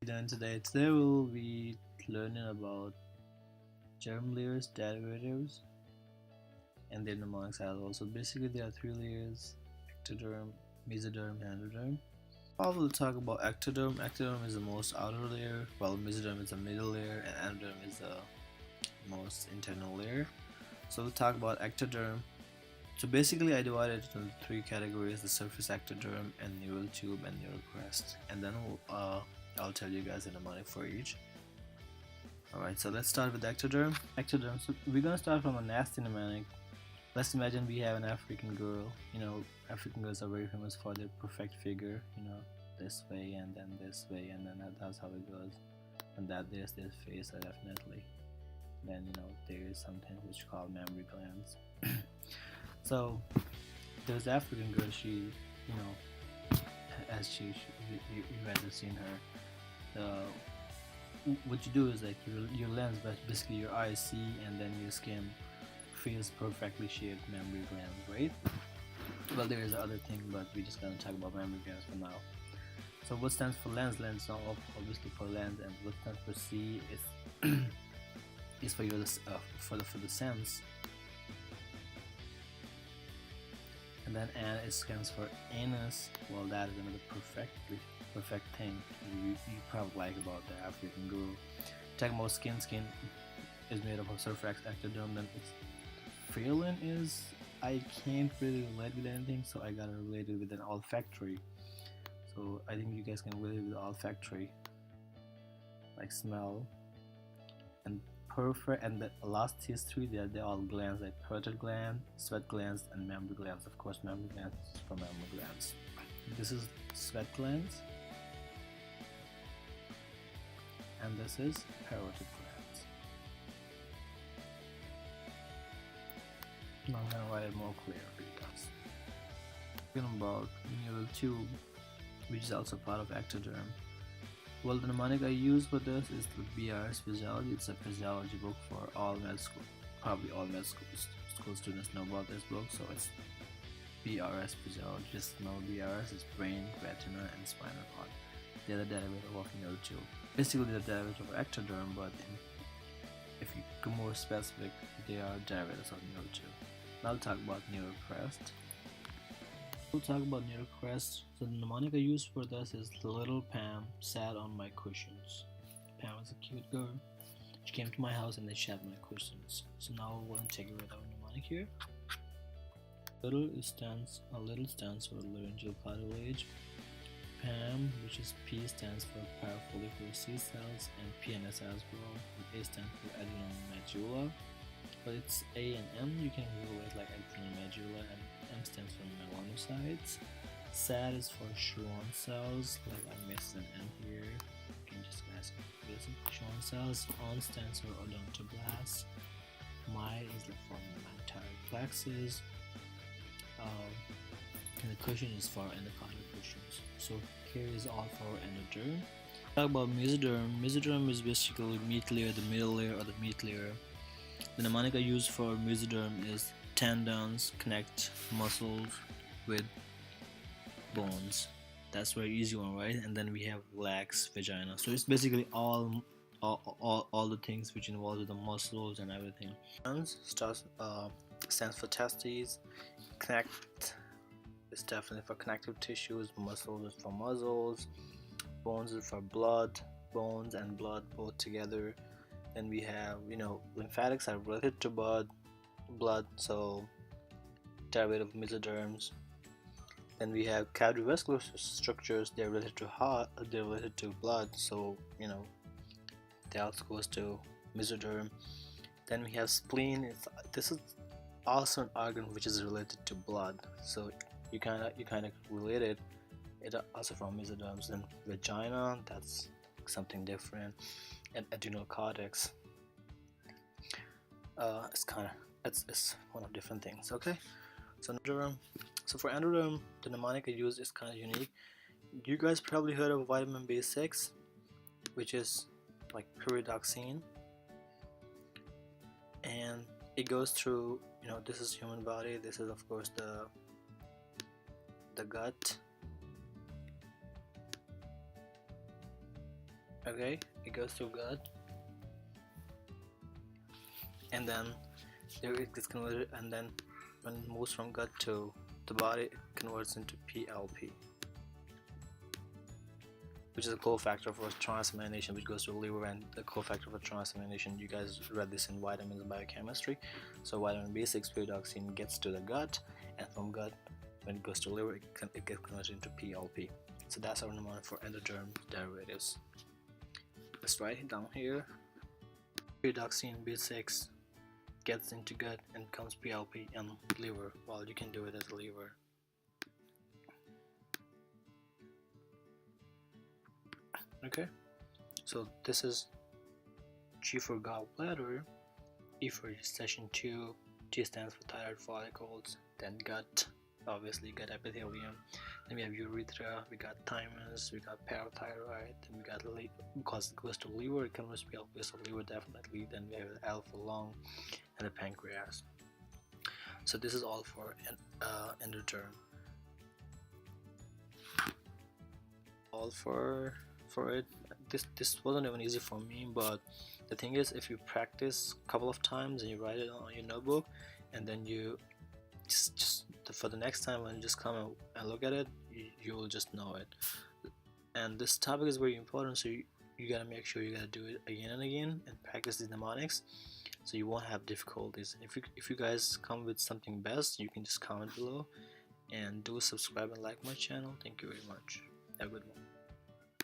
doing today? Today we'll be learning about germ layers, derivatives, and their mnemonic cycle. So basically there are three layers: ectoderm, mesoderm, and endoderm. I will talk about ectoderm. Ectoderm is the most outer layer, while mesoderm is the middle layer, and endoderm is the most internal layer. So we'll talk about ectoderm. So basically I divided it into three categories: the surface ectoderm, and neural tube, and neural crest. And then I'll tell you guys the mnemonic for each. Alright, so let's start with ectoderm. Ectoderm, so we're gonna start from a nasty mnemonic. Let's imagine we have an African girl. African girls are very famous for their perfect figure, this way and then this way, and then that's how it goes. And that there's their face, definitely. Then, there is something which is called mammary glands. So, there's African girl, she, as you guys have seen her, what you do is like your lens, but basically your eyes see, and then your skin feels perfectly shaped mammary glands, right? Well, there is other thing, but we're just gonna talk about mammary glands for now. So what stands for lens? Lens is obviously for lens, and what stands for C is for your for the sense. And then N, it stands for anus. Well, that is another perfect thing you probably like about the African girl. Talking about skin is made up of surface ectoderm. Then its feeling is, I can't really relate with anything, so I gotta relate it with an olfactory. So I think you guys can relate with olfactory, like smell. And perfect, and the last these three, they're all glands, like parotid gland, sweat glands, and mammary glands. Of course, mammary glands is from mammary glands. This is sweat glands, and this is parotid glands. Now I'm gonna write it more clear for you guys. Talking about neural tube, which is also part of ectoderm. Well, the mnemonic I use for this is the BRS Physiology. It's a physiology book for all med school. Probably all med school students know about this book, so it's BRS Physiology. Just know BRS is brain, retina, and spinal cord. They're the derivative of neural tube. Basically, the derivative of ectoderm, but if you go more specific, they are derivatives of neural tube. Now I'll talk about neural crest. We'll talk about neural crest. So the mnemonic I use for this is little Pam sat on my cushions. Pam is a cute girl. She came to my house and they sat my cushions. So now we're going to take a read of our mnemonic here. Little stands for laryngeal cartilage. Pam, which is P, stands for parafollicular seed cells, and PNS as well. And A stands for adrenal medulla. But it's A and M, you can relate like adrenal medulla, and M stands for melanocytes. SAD is for Schwann cells, like I missed an M here. You can just ask this. Schwann cells. ON stands for odontoblasts. MI is for myotic plexus. And the cushion is for endocardial cushions. So here is all for endoderm. Talk about mesoderm. Mesoderm is basically meat layer, the middle layer, or the meat layer. The mnemonic I use for mesoderm is tendons connect muscles with bones. That's very easy one, right? And then we have lax vagina. So it's basically all the things which involve the muscles and everything. Stands for testes. Connect is definitely for connective tissues. Muscles is for muscles. Bones is for blood. Bones and blood both together. Then we have, lymphatics are related to blood, so derivative of mesoderms. Then we have cardiovascular structures, they're related to heart, they're related to blood, so that also goes to mesoderm. Then we have spleen. This is also an organ which is related to blood, so you kind of relate it also from mesoderms. And vagina, that's something different. And adrenal cortex, it's one of different things. Okay, so endoderm. So for endoderm, the mnemonic I use is kind of unique. You guys probably heard of vitamin B6, which is like pyridoxine, and it goes through, this is human body, this is of course the gut, Okay, it goes through gut, and then there it gets converted, and then when it moves from gut to the body, it converts into PLP, which is a cofactor for transamination, which goes to the liver, and the cofactor for transamination, you guys read this in vitamins and biochemistry. So vitamin B6 pyridoxine gets to the gut, and from gut, when it goes to liver, it gets converted into PLP. So that's our mnemonic for endoderm derivatives. Let's write it down here. Pyridoxine B6 gets into gut and comes PLP and liver. Well, you can do it as liver. Okay, so this is G for gallbladder, E for session 2, T stands for thyroid follicles, then gut, obviously gut epithelium, then we have urethra, we got thymus, we got parathyroid, then we got because it goes to liver, it converts to PLP, so liver definitely, then we have the L for lung, and the pancreas. So this is all for endoderm. All for it. This wasn't even easy for me, but the thing is, if you practice a couple of times and you write it on your notebook, and then you just for the next time when you just come and look at it, you will just know it. And this topic is very important, so you gotta make sure you gotta do it again and again and practice these mnemonics, so you won't have difficulties. If you guys come with something best, you can just comment below, and do subscribe and like my channel. Thank you very much. Have a good one.